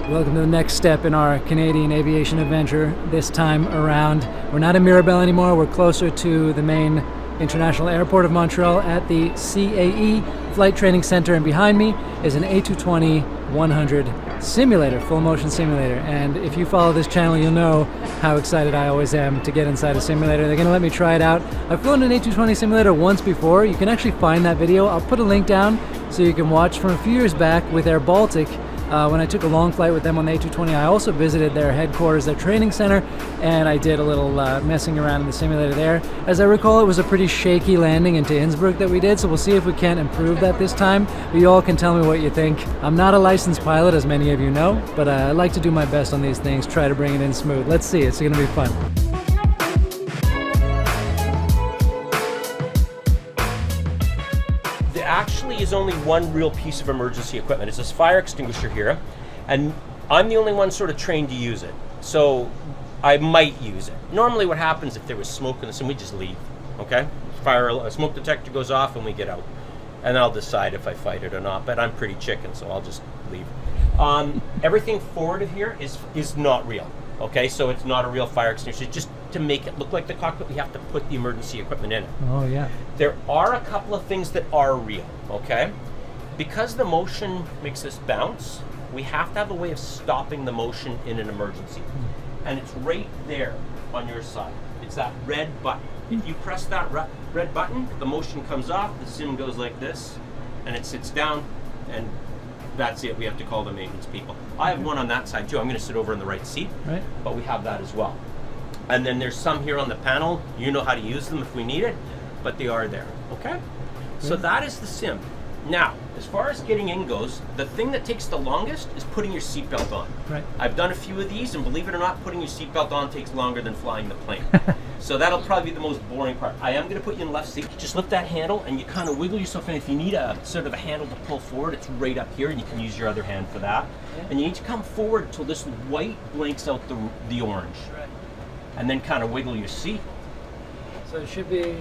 Welcome to the next step in our Canadian aviation adventure. This time around, we're not in Mirabel anymore. We're closer to the main international airport of Montreal at the CAE Flight Training Center, and behind me is an A220-100 simulator, full motion simulator. And if you follow this channel, you'll know how excited I always am to get inside a simulator. They're gonna let me try it out. I've flown an A220 simulator once before. You can actually find that video. I'll put a link down so you can watch from a few years back with Air Baltic. When I took a long flight with them on the A220, I also visited their headquarters, their training center, and I did a little messing around in the simulator there. As I recall, it was a pretty shaky landing into Innsbruck that we did, so we'll see if we can't improve that this time. But you all can tell me what you think. I'm not a licensed pilot, as many of you know, but I like to do my best on these things, try to bring it in smooth. Let's see, it's gonna be fun. Actually is only one real piece of emergency equipment. It's this fire extinguisher here, and I'm the only one sort of trained to use it, so I might use it. Normally what happens if there was smoke in this, and we just leave, okay? Smoke detector goes off and we get out, and I'll decide if I fight it or not, but I'm pretty chicken, so I'll just leave. Everything forward of here is not real, okay? So it's not a real fire extinguisher. It's just to make it look like the cockpit, we have to put the emergency equipment in it. Oh yeah. There are a couple of things that are real, okay? Because the motion makes this bounce, we have to have a way of stopping the motion in an emergency. And it's right there on your side. It's that red button. If you press that red button, the motion comes off, the sim goes like this, and it sits down, and that's it. We have to call the maintenance people. I have one on that side too. I'm going to sit over in the right seat, right? But we have that as well. And then there's some here on the panel. You know how to use them if we need it, but they are there, okay? So that is the sim. Now, as far as getting in goes, the thing that takes the longest is putting your seatbelt on. Right. I've done a few of these, and believe it or not, putting your seatbelt on takes longer than flying the plane. So that'll probably be the most boring part. I am going to put you in the left seat. Just lift that handle, and you kind of wiggle yourself in. If you need a sort of a handle to pull forward, it's right up here, and you can use your other hand for that. Yeah. And you need to come forward until this white blinks out the orange. Right. And then kind of wiggle your seat. So it should be...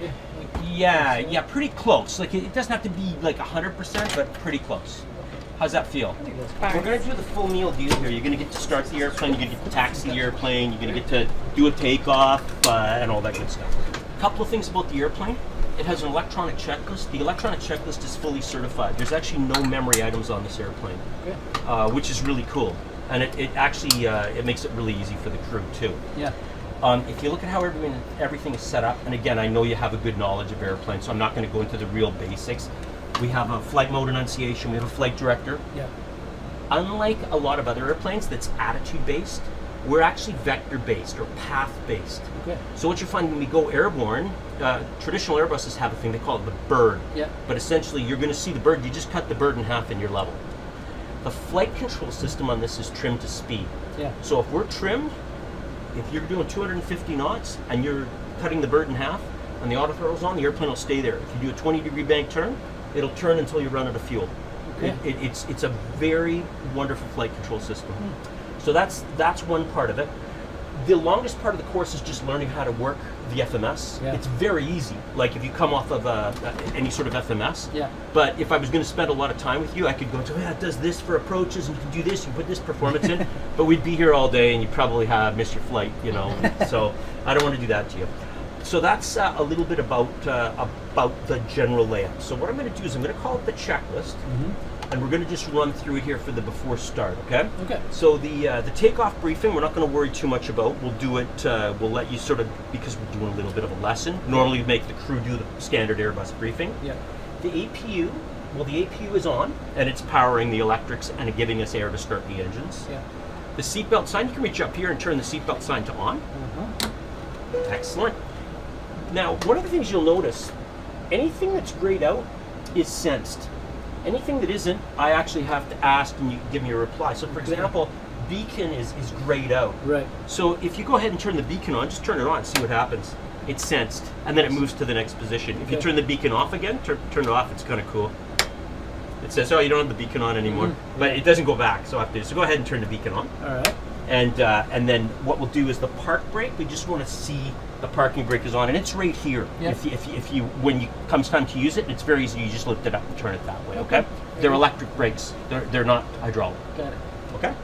Yeah, pretty close. Like it doesn't have to be like 100%, but pretty close. How's that feel? I think that's fine. We're going to do the full meal deal here. You're going to get to start the airplane, you're going to get to taxi the airplane, you're going to get to do a takeoff, and all that good stuff. A couple of things about the airplane. It has an electronic checklist. The electronic checklist is fully certified. There's actually no memory items on this airplane, which is really cool. And it actually it makes it really easy for the crew too. Yeah. If you look at how everything is set up, and again, I know you have a good knowledge of airplanes, so I'm not going to go into the real basics. We have a flight mode enunciation, we have a flight director. Yeah. Unlike a lot of other airplanes that's attitude-based, we're actually vector-based or path-based. Okay. So what you find when we go airborne, traditional Airbuses have a thing, they call it the bird. Yeah. But essentially, you're going to see the bird, you just cut the bird in half in your level. The flight control system on this is trimmed to speed. Yeah. So if we're trimmed, if you're doing 250 knots and you're cutting the bird in half and the autothrottle's on, the airplane will stay there. If you do a 20-degree bank turn, it'll turn until you run out of fuel. Okay. It's a very wonderful flight control system. So that's one part of it. The longest part of the course is just learning how to work the FMS. Yeah. It's very easy, like if you come off of any sort of FMS. Yeah. But if I was going to spend a lot of time with you, I could go to, it does this for approaches, and you can do this, you can put this performance in, but we'd be here all day, and you'd probably missed your flight, you know. So I don't want to do that to you. So that's a little bit about the general layout. So what I'm going to do is I'm going to call it the checklist. And we're going to just run through it here for the before start, okay? Okay. So the takeoff briefing, we're not going to worry too much about. We'll do it, we'll let you sort of, because we're doing a little bit of a lesson. Normally we make the crew do the standard Airbus briefing. Yeah. The APU, well, the APU is on, and it's powering the electrics and giving us air to start the engines. Yeah. The seatbelt sign, you can reach up here and turn the seatbelt sign to on. Excellent. Now, one of the things you'll notice, anything that's grayed out is sensed. Anything that isn't, I actually have to ask and you give me a reply. So for example, beacon is grayed out. Right. So if you go ahead and turn the beacon on, just turn it on and see what happens. It's sensed, and then it moves to the next position. If you turn the beacon off again, turn it off, it's kind of cool. It says, oh, you don't have the beacon on anymore, but it doesn't go back, so I have to. So go ahead and turn the beacon on. All right. And then what we'll do is the park brake, we just want to see the parking brake is on, and it's right here. Yep. If you when you comes time to use it, it's very easy. You just lift it up and turn it that way. Okay. They're electric brakes. They're not hydraulic. Got it. Okay.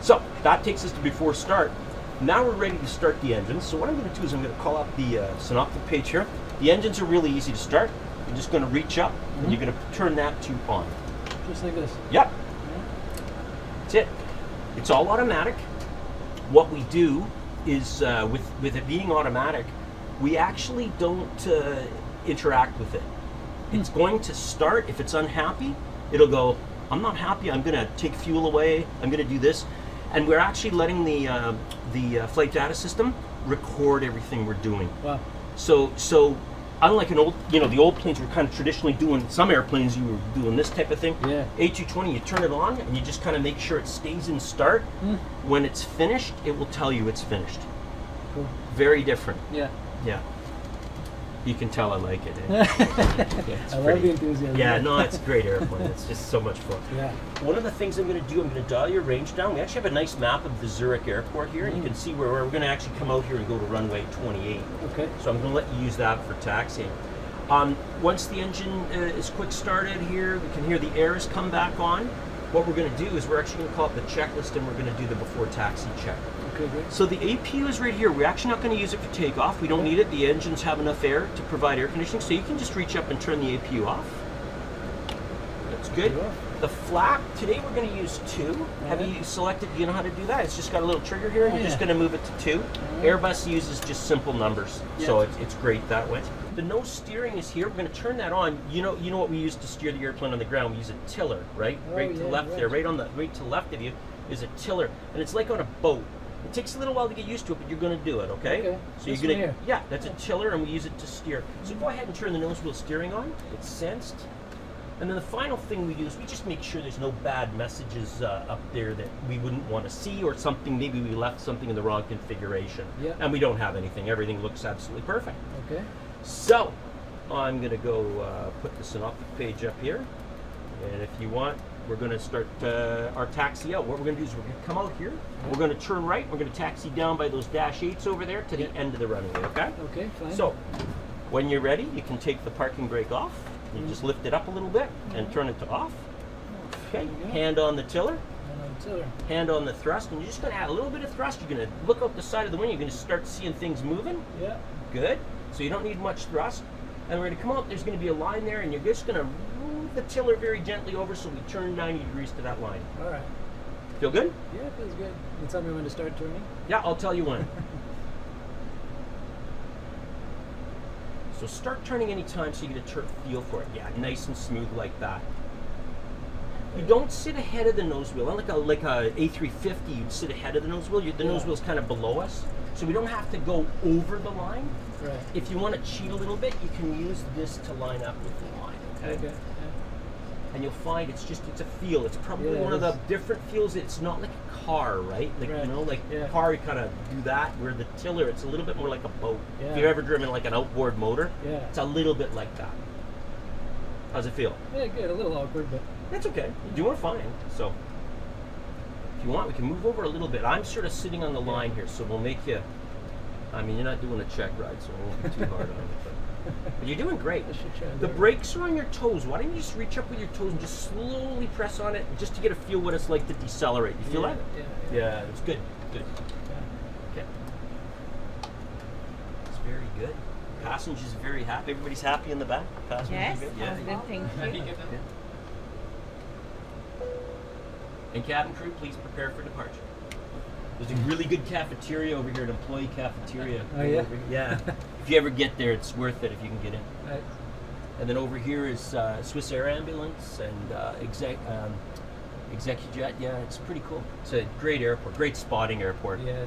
So that takes us to before start. Now we're ready to start the engines. So what I'm going to do is I'm going to call up the synoptic page here. The engines are really easy to start. You're just going to reach up and you're going to turn that to on. Just like this. Yep. That's it. It's all automatic. What we do is with it being automatic, we actually don't interact with it. It's going to start. If it's unhappy, it'll go, I'm not happy, I'm going to take fuel away, I'm going to do this. And we're actually letting the flight data system record everything we're doing. Wow. So unlike an old, the old planes were kind of traditionally doing, some airplanes you were doing this type of thing. Yeah. A220, you turn it on and you just kind of make sure it stays in start. When it's finished, it will tell you it's finished. Cool. Very different. Yeah. Yeah. You can tell I like it. I love the enthusiasm. Yeah, no, it's a great airplane. It's just so much fun. Yeah. One of the things I'm going to do, I'm going to dial your range down. We actually have a nice map of the Zurich airport here, and you can see where we're going to actually come out here and go to runway 28. Okay. So I'm going to let you use that for taxiing. Once the engine is quick started here, we can hear the airs come back on. What we're going to do is we're actually going to call up the checklist, and we're going to do the before taxi check. Okay, great. So the APU is right here. We're actually not going to use it for takeoff. We don't need it. The engines have enough air to provide air conditioning, so you can just reach up and turn the APU off. That's good. The flap, today we're going to use 2. Have you selected, do you know how to do that? It's just got a little trigger here, and you're just going to move it to 2. Airbus uses just simple numbers, so it's great that way. The nose steering is here. We're going to turn that on. You know what we use to steer the airplane on the ground? We use a tiller, right? Right to left there, right to left of you is a tiller, and it's like on a boat. It takes a little while to get used to it, but you're going to do it, okay? So you're going to, that's a tiller, and we use it to steer. So go ahead and turn the nose wheel steering on. It's sensed. And then the final thing we do is we just make sure there's no bad messages up there that we wouldn't want to see, or something, maybe we left something in the wrong configuration. And we don't have anything. Everything looks absolutely perfect. Okay. So I'm going to go put the synoptic page up here. And if you want, we're going to start our taxi out. What we're going to do is we're going to come out here. We're going to turn right. We're going to taxi down by those Dash 8s over there to the end of the runway, okay? Okay, fine. So when you're ready, you can take the parking brake off. You just lift it up a little bit and turn it to off. Okay, hand on the tiller. Hand on the thrust, and you're just going to add a little bit of thrust. You're going to look out the side of the wing. You're going to start seeing things moving. Yeah. Good. So you don't need much thrust. And we're going to come out. There's going to be a line there, and you're just going to move the tiller very gently over so we turn 90 degrees to that line. All right. Feel good? Yeah, it feels good. You tell me when to start turning? Yeah, I'll tell you when. So start turning any time so you get a feel for it. Yeah, nice and smooth like that. You don't sit ahead of the nose wheel. Like a A350, you'd sit ahead of the nose wheel. The nose wheel's kind of below us, so we don't have to go over the line. Right. If you want to cheat a little bit, you can use this to line up with the line. Okay. And you'll find it's a feel. It's probably one of the different feels. It's not like a car, right? Like car, you kind of do that. Where the tiller, it's a little bit more like a boat. If you've ever driven like an outboard motor, it's a little bit like that. How's it feel? Yeah, good. A little awkward, but that's okay. You're doing fine. So if you want, we can move over a little bit. I'm sort of sitting on the line here, so we'll make you. I mean, you're not doing a check ride, so it won't be too hard on you. But you're doing great. The brakes are on your toes. Why don't you just reach up with your toes and just slowly press on it, just to get a feel what it's like to decelerate. You feel that? Yeah, it's good. Good. Okay. It's very good. Passengers are very happy. Everybody's happy in the back. Passengers are good. Yeah. Good, thank you. And cabin crew, please prepare for departure. There's a really good cafeteria over here, an employee cafeteria. Oh, yeah? Yeah. If you ever get there, it's worth it if you can get in. Right. And then over here is Swiss Air Ambulance and ExecuJet. Yeah, it's pretty cool. It's a great airport, great spotting airport. Yeah,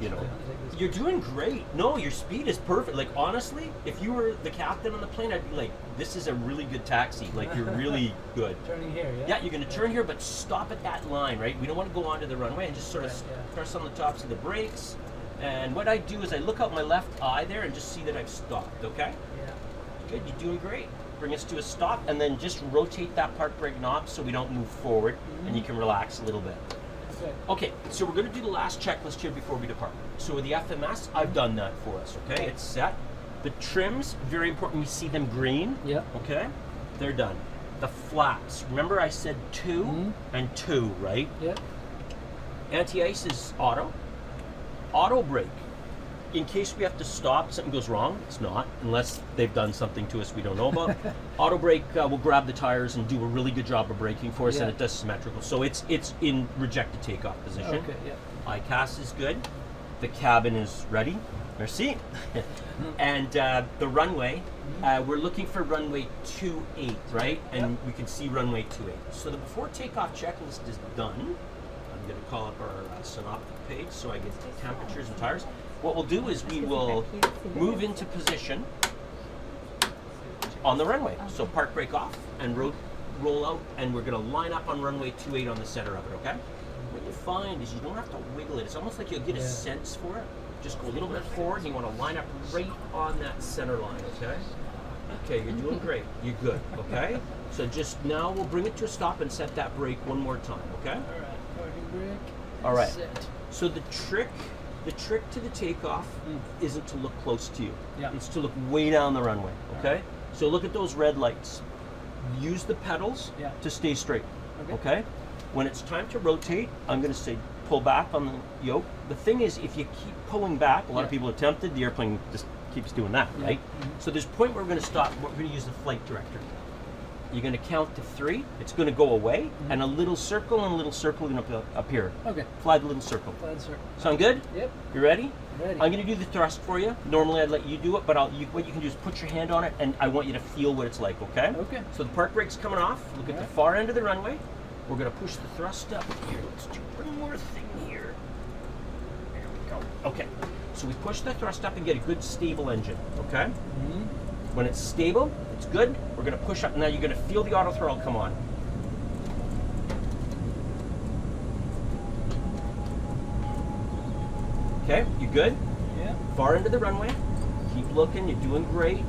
You're doing great. No, your speed is perfect. Like, honestly, if you were the captain on the plane, I'd be like, this is a really good taxi. Like, you're really good. Turning here, Yeah, you're going to turn here, but stop at that line, right? We don't want to go onto the runway and just sort of press on the tops of the brakes. And what I do is I look out my left eye there and just see that I've stopped, okay? Yeah. Good, you're doing great. Bring us to a stop, and then just rotate that park brake knob so we don't move forward, and you can relax a little bit. Okay, so we're going to do the last checklist here before we depart. So with the FMS, I've done that for us, okay? It's set. The trims, very important, we see them green. Yeah. Okay? They're done. The flaps, remember I said 2 and 2, right? Yeah. Anti-ice is auto. Auto brake. In case we have to stop, something goes wrong, it's not, unless they've done something to us we don't know about. Auto brake will grab the tires and do a really good job of braking for us, and it does symmetrical. So it's in rejected takeoff position. Okay, yeah. ICAS is good. The cabin is ready. Merci. And the runway, we're looking for runway 28, right? And we can see runway 28. So the before takeoff checklist is done. I'm going to call up our synoptic page so I get the temperatures and tires. What we'll do is we will move into position on the runway. So park brake off and roll out, and we're going to line up on runway 28 on the center of it, okay? What you find is you don't have to wiggle it. It's almost like you'll get a sense for it. Just go a little bit forward, and you want to line up right on that center line, okay? Okay, you're doing great. You're good, okay? So just now we'll bring it to a stop and set that brake one more time, okay? All right, parking brake. All right. Set. So the trick to the takeoff isn't to look close to you. Yeah. It's to look way down the runway, okay? So look at those red lights. Use the pedals to stay straight, okay? When it's time to rotate, I'm going to say pull back on the yoke. The thing is, if you keep pulling back, a lot of people are tempted, the airplane just keeps doing that, right? So there's a point where we're going to stop. We're going to use the flight director. You're going to count to 3. It's going to go away, and a little circle and a little circle going to appear. Okay. Fly the little circle. Fly the circle. Sound good? Yep. You ready? Ready. I'm going to do the thrust for you. Normally I'd let you do it, but what you can do is put your hand on it, and I want you to feel what it's like, okay? Okay. So the park brake's coming off. Look at the far end of the runway. We're going to push the thrust up. Here, let's do one more thing here. There we go. Okay. So we push the thrust up and get a good stable engine, okay? When it's stable, it's good. We're going to push up. Now you're going to feel the auto throttle come on. Okay, you good? Yeah. Far into the runway. Keep looking. You're doing great.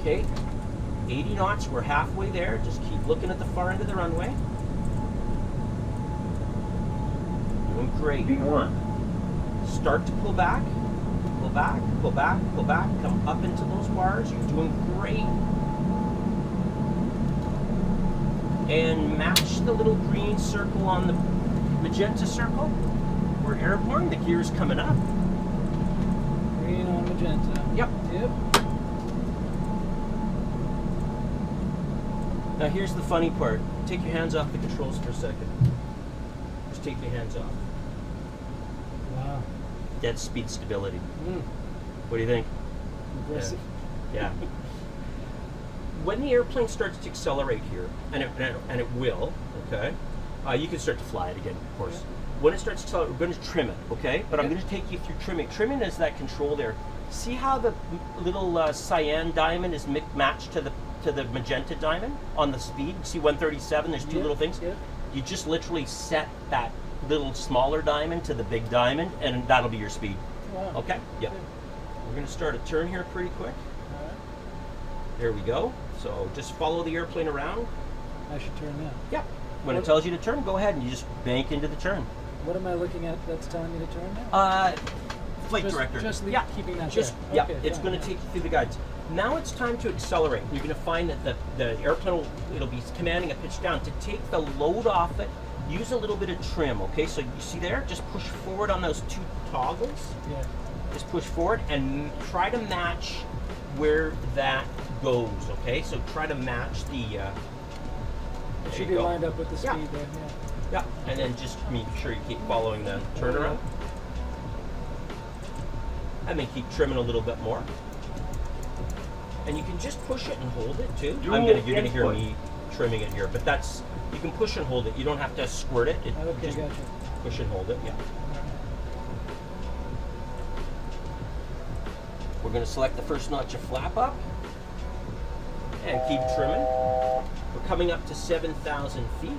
Okay. 80 knots. We're halfway there. Just keep looking at the far end of the runway. Doing great. V1. Start to pull back. Pull back, pull back, pull back. Come up into those bars. You're doing great. And match the little green circle on the magenta circle. We're airborne. The gear's coming up. Green on magenta. Yep. Yep. Now here's the funny part. Take your hands off the controls for a second. Just take your hands off. Wow. Dead speed stability. What do you think? Impressive. Yeah. When the airplane starts to accelerate here, and it will, okay, you can start to fly it again, of course. When it starts to accelerate, we're going to trim it, okay? But I'm going to take you through trimming. Trimming is that control there. See how the little cyan diamond is matched to the magenta diamond on the speed? See 137, there's two little things? You just literally set that little smaller diamond to the big diamond, and that'll be your speed. Wow. Okay? Yeah. We're going to start a turn here pretty quick. All right. There we go. So just follow the airplane around. I should turn now. Yep. When it tells you to turn, go ahead and you just bank into the turn. What am I looking at that's telling me to turn now? Flight director. Just keeping that Just there. yeah. It's going to take you through the guides. Now it's time to accelerate. You're going to find that the airplane it'll be commanding a pitch down. To take the load off it, use a little bit of trim. Okay, so you see there, just push forward on those two toggles. Yeah. Just push forward and try to match where that goes. Okay, so try to match the. It should be lined up with the speed Yeah. then. Yeah. Yeah, and then just make sure you keep following the turnaround. And then keep trimming a little bit more. And you can just push it and hold it too. You're gonna hear me trimming it here, but that's you can push and hold it. You don't have to squirt it. Okay, just gotcha. push and hold it. Yeah. We're gonna select the first notch of flap up and keep trimming. We're coming up to 7,000 feet.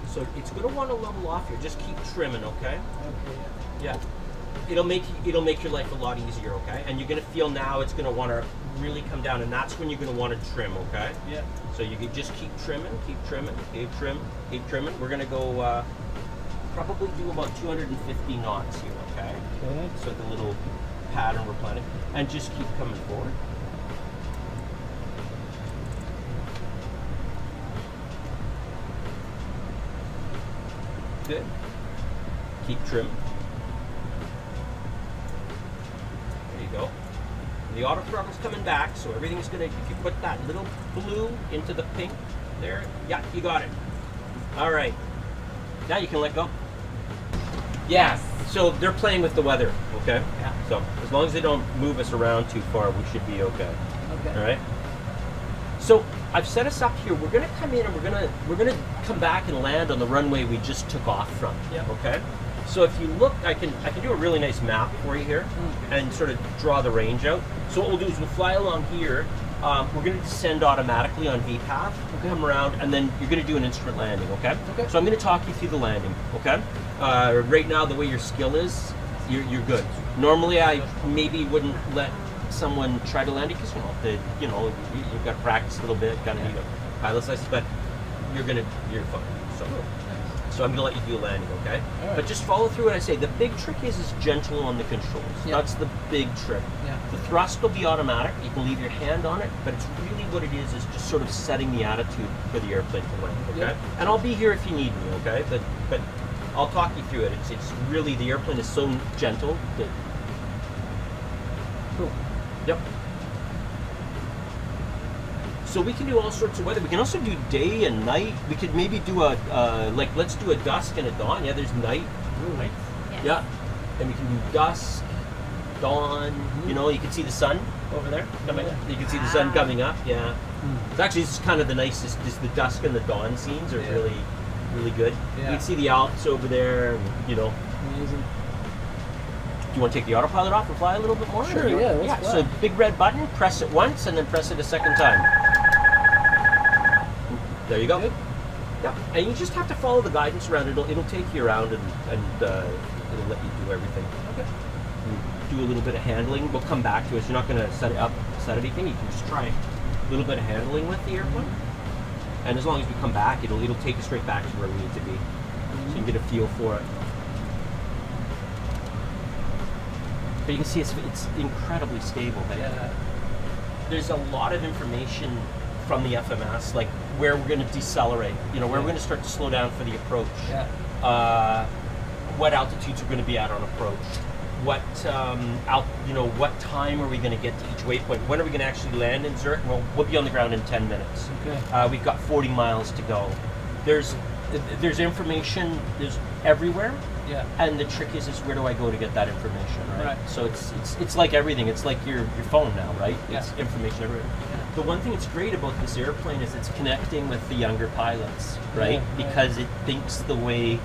So it's going to want to level off here. Just keep trimming, okay? Okay. Yeah. It'll make your life a lot easier, okay? And you're going to feel now it's going to want to really come down, and that's when you're going to want to trim, okay? Yeah. So you can just keep trimming, keep trimming, keep trimming. We're going to go probably do about 250 knots here, okay? Okay. So the little pattern we're planning, and just keep coming forward. Good. Keep trim. There you go. The auto throttle's coming back, so everything's gonna, if you put that little blue into the pink there, yeah, you got it. All right. Now you can let go. Yeah, so they're playing with the weather, okay? Yeah. So as long as they don't move us around too far, we should be okay. Okay. All right. So I've set us up here. We're gonna come in and we're gonna come back and land on the runway we just took off from. Yeah. Okay. So if you look, I can do a really nice map for you here and sort of draw the range out. So what we'll do is we'll fly along here. We're going to descend automatically on VPAV. We'll come around, and then you're going to do an instrument landing, okay? Okay. So I'm going to talk you through the landing, okay? Right now, the way your skill is, you're good. Normally, I maybe wouldn't let someone try to land it because you've got to practice a little bit, got to need a pilot's license, but you're fine. So I'm going to let you do a landing, okay? Right. But just follow through what I say. The big trick is gentle on the controls. Yeah. That's the big trick. Yeah. The thrust will be automatic. You can leave your hand on it, but it's really what it is just sort of setting the attitude for the airplane to land, okay? Yeah. And I'll be here if you need me, okay? But I'll talk you through it. It's really, the airplane is so gentle that... Cool. Yep. So we can do all sorts of weather. We can also do day and night. We could maybe do let's do a dusk and a dawn. Yeah, there's night. Ooh. Right? Yes. Yeah. And we can do dusk, dawn. You know, you can see the sun over there coming up. You can see the sun coming up. Yeah. It's actually, this is kind of the nicest. Just the dusk and the dawn scenes are really, really good. Yeah. You can see the Alps over there. And, Amazing. do you want to take the autopilot off and fly a little bit more? Sure, Or do you yeah, want- let's So fly. big red button, press it once, and then press it a second time. There you go. Good. Yep. And you just have to follow the guidance around. It'll take you around and it'll let you do everything. Okay. You do a little bit of handling. We'll come back to it. You're not going to set anything. You can just try a little bit of handling with the airplane. And as long as we come back, it'll take us straight back to where we need to be. So you can get a feel for it. But you can see it's incredibly stable. Hey? Yeah. There's a lot of information from the FMS, like where we're going to decelerate, where we're going to start to slow down for the approach. Yeah. What altitudes we're going to be at on approach. What what time are we going to get to each waypoint? When are we going to actually land in Zurich? Well, we'll be on the ground in 10 minutes. Okay. We've got 40 miles to go. There's information. There's everywhere. Yeah. And the trick is where do I go to get that information, right? Right. So it's like everything. It's like your phone now, right? Yeah. It's information everywhere. Yeah. The one thing that's great about this airplane is it's connecting with the younger pilots, right? Yeah, right. Because it thinks the way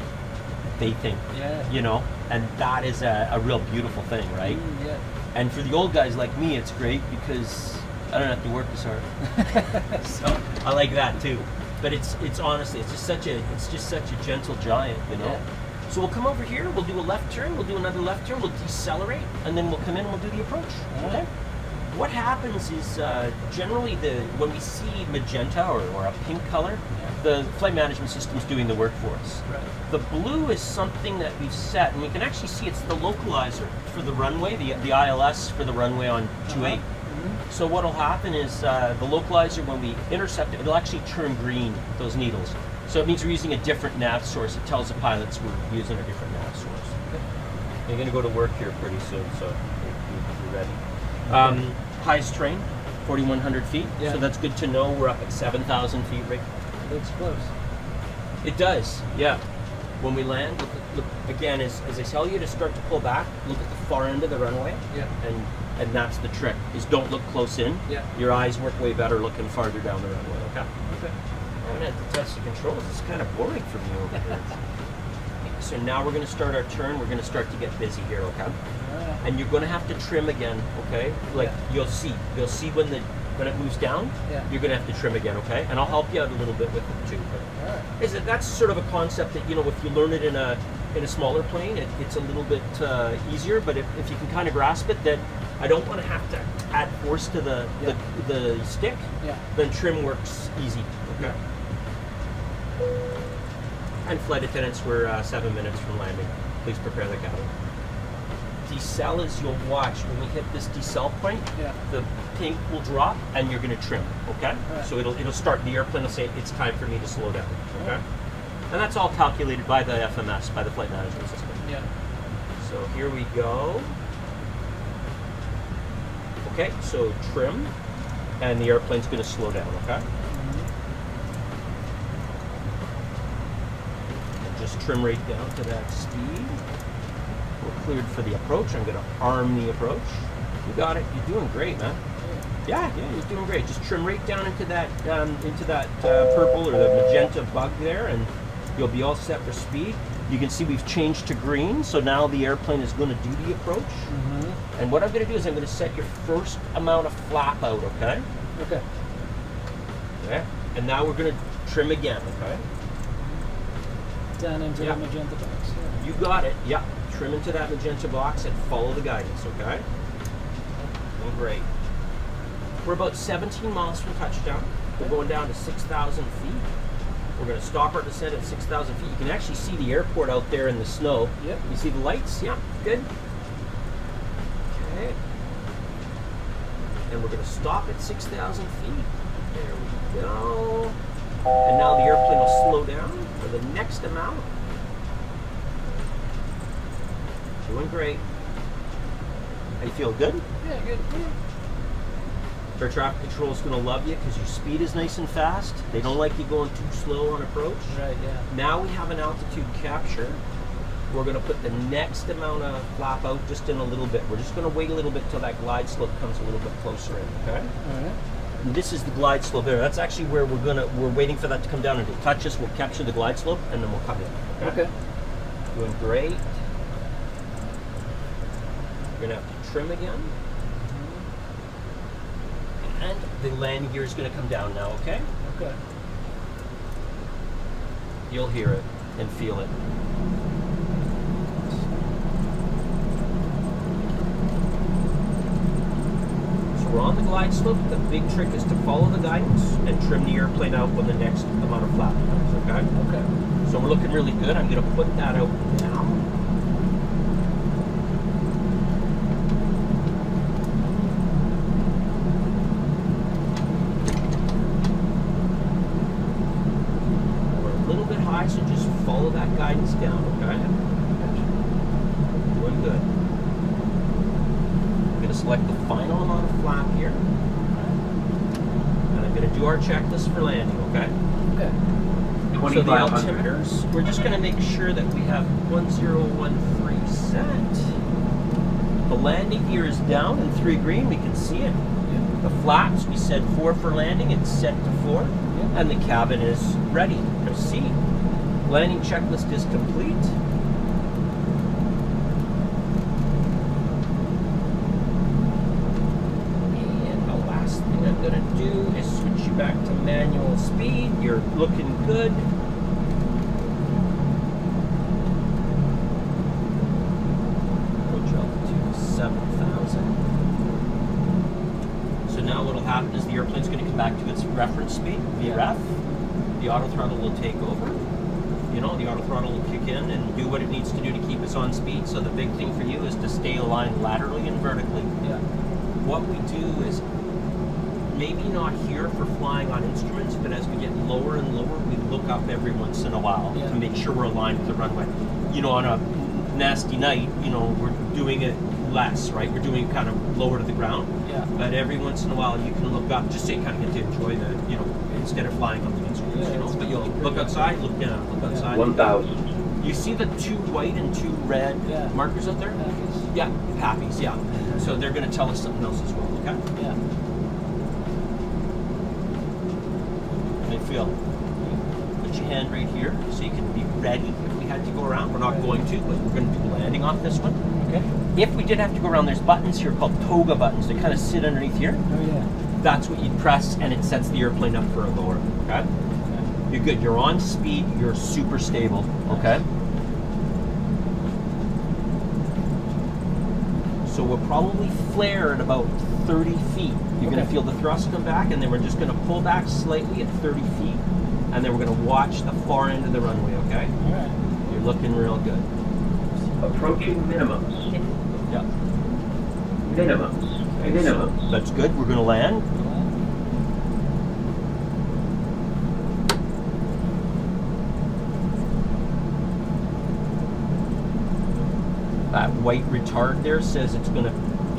they think, Yeah. and that is a real beautiful thing, right? Yeah. And for the old guys like me, it's great because I don't have to work as hard. So I like that too. But it's honestly, it's just such a gentle giant, Yeah. So we'll come over here, we'll do a left turn, we'll do another left turn, we'll decelerate, and then we'll come in and we'll do the approach. All Okay? right. What happens is generally when we see magenta or a pink color, the flight management system's doing the work for us. Right. The blue is something that we've set, and we can actually see it's the localizer for the runway, the ILS for the runway on 28. So what'll happen is the localizer, when we intercept it, it'll actually turn green, those needles. So it means we're using a different nav source. It tells the pilots we're using a different nav source. You're going to go to work here pretty soon, so you're ready. Highest terrain, 4,100 feet. Yeah. So that's good to know. We're up at 7,000 feet right. Looks close. It does, yeah. When we land, look again, as I tell you to start to pull back, look at the far end of the runway. Yeah. And that's the trick, is don't look close in. Yeah. Your eyes work way better looking farther down the runway, okay? Okay. I'm gonna have to test the controls. It's kind of boring for me over here. So now we're gonna start our turn. We're gonna start to get busy here, okay? Alright. And you're gonna have to trim again, okay? Like you'll see when it moves down, Yeah. you're gonna have to trim again, okay? And I'll help you out a little bit with it too. But Alright. that's sort of a concept that if you learn it in a smaller plane, it's a little bit easier. But if you can kind of grasp it, that I don't want to have to add force to the stick. Yeah. Then trim works easy. Okay. And flight attendants, we're 7 minutes from landing. Please prepare the cabin. Decel is, you'll watch when we hit this decel point, Yeah. the pink will drop and you're going to trim. Okay. Right. So it'll start. The airplane will say it's time for me to slow down. Okay. And that's all calculated by the FMS, by the flight management system. Yeah. So here we go. Okay, so trim, and the airplane's going to slow down, okay? And just trim right down to that speed. We're cleared for the approach. I'm going to arm the approach. You got it. You're doing great, man. Yeah, you're doing great. Just trim right down into that purple or the magenta bug there, and you'll be all set for speed. You can see we've changed to green, so now the airplane is going to do the approach. And what I'm going to do is I'm going to set your first amount of flap out, okay? Okay. Okay. And now we're going to trim again, okay? Down into the magenta box. Yeah. You got it. Yeah. Trim into that magenta box and follow the guidance, okay? Doing great. We're about 17 miles from touchdown. We're going down to 6,000 feet. We're going to stop our descent at 6,000 feet. You can actually see the airport out there in the snow. Yep. You see the lights? Yeah, good. Okay. And we're going to stop at 6,000 feet. There we go. And now the airplane will slow down for the next amount. Doing great. How you feel? Good? Yeah, good. Yeah. Air traffic control is going to love you because your speed is nice and fast. They don't like you going too slow on approach. Right, yeah. Now we have an altitude capture. We're going to put the next amount of flap out just in a little bit. We're just going to wait a little bit till that glide slope comes a little bit closer in, okay? All right. And this is the glide slope there. That's actually where we're waiting for that to come down and it'll touch us. We'll capture the glide slope and then we'll come in. Okay. Doing great. We're going to have to trim again. And the landing gear is going to come down now, okay? Okay. You'll hear it and feel it. So we're on the glide slope. The big trick is to follow the guidance and trim the airplane out when the next amount of flap comes, okay? Okay. So we're looking really good. I'm going to put that out now. So just follow that guidance down, okay? Doing good. I'm going to select the final amount of flap here. And I'm going to do our checklist for landing, okay? Okay. So the altimeters, we're just going to make sure that we have 1013 set. The landing gear is down in 3 green, we can see it. Yeah. The flaps, we said 4 for landing, it's set to 4. Yeah. And the cabin is ready. Proceed. Landing checklist is complete. And the last thing I'm going to do is switch you back to manual speed. You're looking good. Approach altitude 7,000. So now what will happen is the airplane's going to come back to its reference speed, VREF. The auto throttle will take over. You know, the auto throttle will kick in and do what it needs to do to keep us on speed. So the big thing for you is to stay aligned laterally and vertically. Yeah. What we do is maybe not here for flying on instruments, but as we get lower and lower, we look up every once in a while to make sure we're aligned with the runway. You know, on a nasty night, you know, we're doing it less, right? We're doing it kind of lower to the ground. Yeah. But every once in a while, you can look up just so you kind of get to enjoy the, you know, instead of flying on the instruments, you know. But you'll look outside, look down, look outside. 1,000. You see the 2 white and 2 red markers up there? Pappies. Yeah, pappies, yeah. So they're going to tell us something else as well, okay? Yeah. How do you feel? Put your hand right here so you can be ready if we had to go around. We're not going to, but we're going to do landing off this one. Okay. If we did have to go around, there's buttons here called toga buttons. They kind of sit underneath here. Oh, yeah. That's what you'd press, and it sets the airplane up for a lower, okay? You're good. You're on speed. You're super stable, okay? So we'll probably flare at about 30 feet. You're going to feel the thrust come back, and then we're just going to pull back slightly at 30 feet, and then we're going to watch the far end of the runway, okay? All right. You're looking real good. Approaching minimums. Yeah. Minimums. Minimums. So that's good. We're going to land. That white retard there says it's going to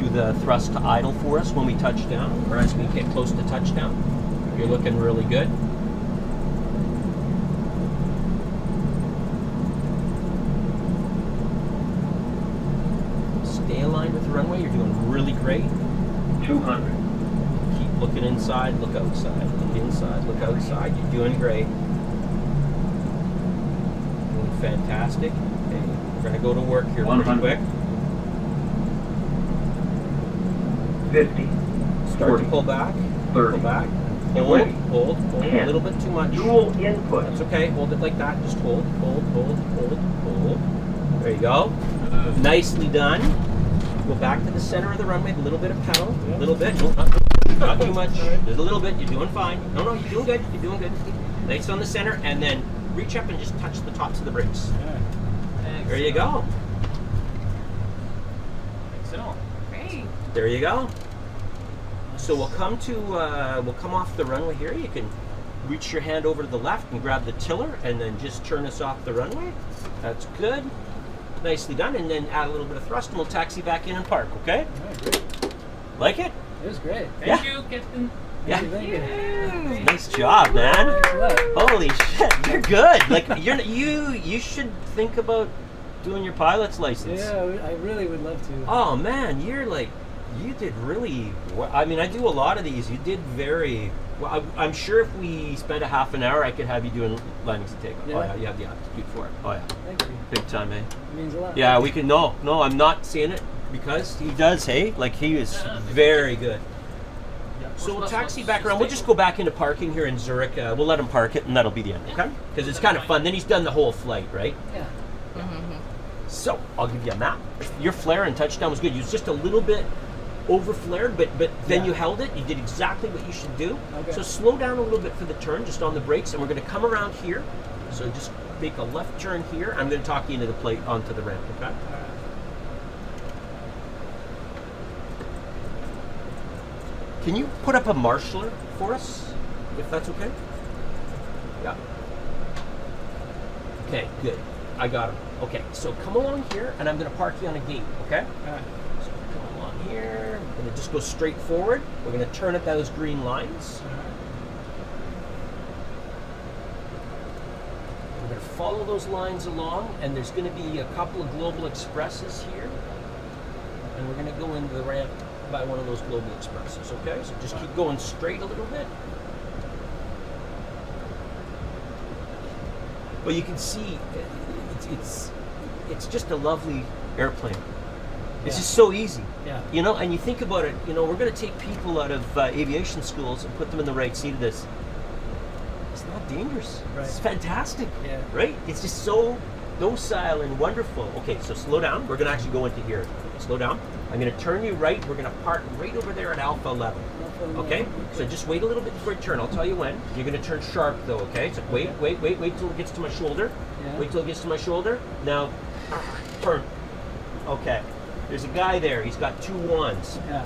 do the thrust to idle for us when we touch down, or as we get close to touchdown. You're looking really good. Stay aligned with the runway. You're doing really great. 200. Keep looking inside, look outside. Look inside, look outside. You're doing great. Doing fantastic. Okay, we're going to go to work here pretty 100. quick. 50. Start 40. to pull back. 30. Pull back. 20. Hold. A 10. little bit too much. Dual input. That's okay. Hold it like that. Just hold. There you go. Nicely done. Go back to the center of the runway. A little bit of pedal. A little bit. No, not too much. Just a little bit. You're doing fine. No, you're doing good. You're doing good. Nice on the center, and then reach up and just touch the tops of the brakes. There you go. Great. There you go. So we'll come off the runway here. You can reach your hand over to the left and grab the tiller and then just turn us off the runway. That's good. Nicely done. And then add a little bit of thrust and we'll taxi back in and park, okay? Like it? It was great. Yeah. Thank you, Captain. Yeah. Thank you. Nice job, man. Thanks a lot. Holy shit, you're good. Like you should think about doing your pilot's license. Yeah, I really would love to. Oh man, you did really well. I mean, I do a lot of these. You did very well. I'm sure if we spent a half an hour, I could have you doing landings and takeoff. Yeah. Oh yeah, you have the aptitude for it. Oh yeah, Thank you. big time, man. It means a lot. Yeah, we can. No, I'm not saying it because he does. Hey, like he is very good. So we'll taxi back around. We'll just go back into parking here in Zurich. We'll let him park it, and that'll be the end, okay? Because it's kind of fun. Then he's done the whole flight, right? Yeah. So I'll give you a map. Your flare and touchdown was good. You was just a little bit over flared, but then Yeah. you held it. You did exactly what you should do. Okay. So slow down a little bit for the turn, just on the brakes, and we're going to come around here. So just make a left turn here. I'm going to talk you into the plate onto the ramp, okay? Can you put up a marshaller for us, if that's okay? Yeah. Okay, good. I got him. Okay, so come along here, and I'm going to park you on a gate, okay? Alright. So come along here. We're going to just go straight forward. We're going to turn at those green lines. We're going to follow those lines along, and there's going to be a couple of Global Expresses here. And we're going to go into the ramp by one of those Global Expresses, okay? So just keep going straight a little bit. Well, you can see it's just a lovely airplane. It's just so easy. Yeah. You know, and you think about it, you know, we're going to take people out of aviation schools and put them in the right seat of this. It's not dangerous. Right. It's fantastic. Yeah. Right? It's just so docile and wonderful. Okay, so slow down. We're going to actually go into here. Slow down. I'm going to turn you right. We're going to park right over there at Alpha 11. Okay? So just wait a little bit before you turn. I'll tell you when. You're going to turn sharp though, okay? So wait till it gets to my shoulder. Yeah. Wait till it gets to my shoulder. Now, turn. Okay. There's a guy there. He's got 2 wands. Yeah.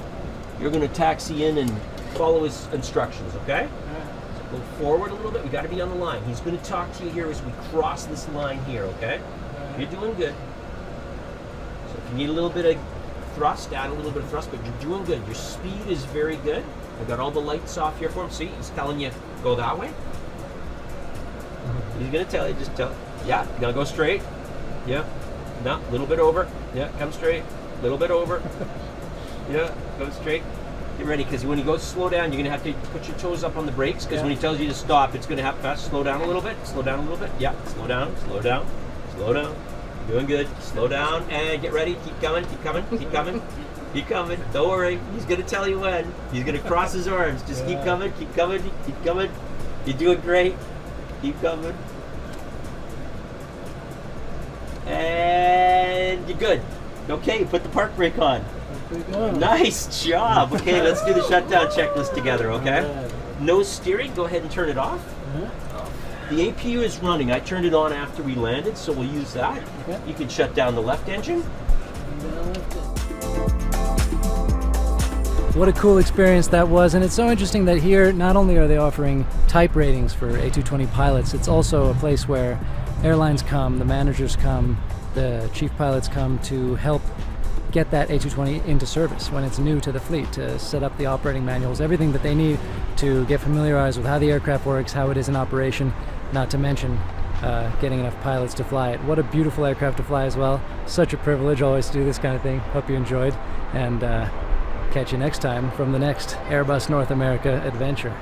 You're going to taxi in and follow his instructions, okay? Alright. So go forward a little bit. We got to be on the line. He's going to talk to you here as we cross this line here, okay? Alright. You're doing good. So if you need a little bit of thrust, add a little bit of thrust, but you're doing good. Your speed is very good. I got all the lights off here for him. See, he's telling you, go that way. He's going to tell you, just tell. Yeah, you got to go straight. Yeah. No, a little bit over. Yeah, come straight. A little bit over. Yeah, go straight. Get ready, because when he goes slow down, you're going to have to put your toes up on the brakes, because Yeah. when he tells you to stop, it's going to happen fast. Slow down a little bit. Slow down a little bit. Yeah, slow down, slow down, slow down. You're doing good. Slow down and get ready. Keep coming, keep coming, keep coming. Keep coming. Don't worry. He's going to tell you when. He's going to cross his arms. Just keep coming, keep coming, keep coming. You're doing great. Keep coming. And you're good. Okay, put the park brake on. Pretty good. Nice job. Okay, let's do the shutdown checklist together, okay? Alright. No steering, go ahead and turn it off. The APU is running. I turned it on after we landed, so we'll use that. Okay. You can shut down the left engine. What a cool experience that was, and it's so interesting that here not only are they offering type ratings for A220 pilots, it's also a place where airlines come, the managers come, the chief pilots come to help get that A220 into service when it's new to the fleet, to set up the operating manuals, everything that they need to get familiarized with how the aircraft works, how it is in operation, not to mention getting enough pilots to fly it. What a beautiful aircraft to fly as well. Such a privilege always to do this kind of thing. Hope you enjoyed, and catch you next time from the next Airbus North America adventure.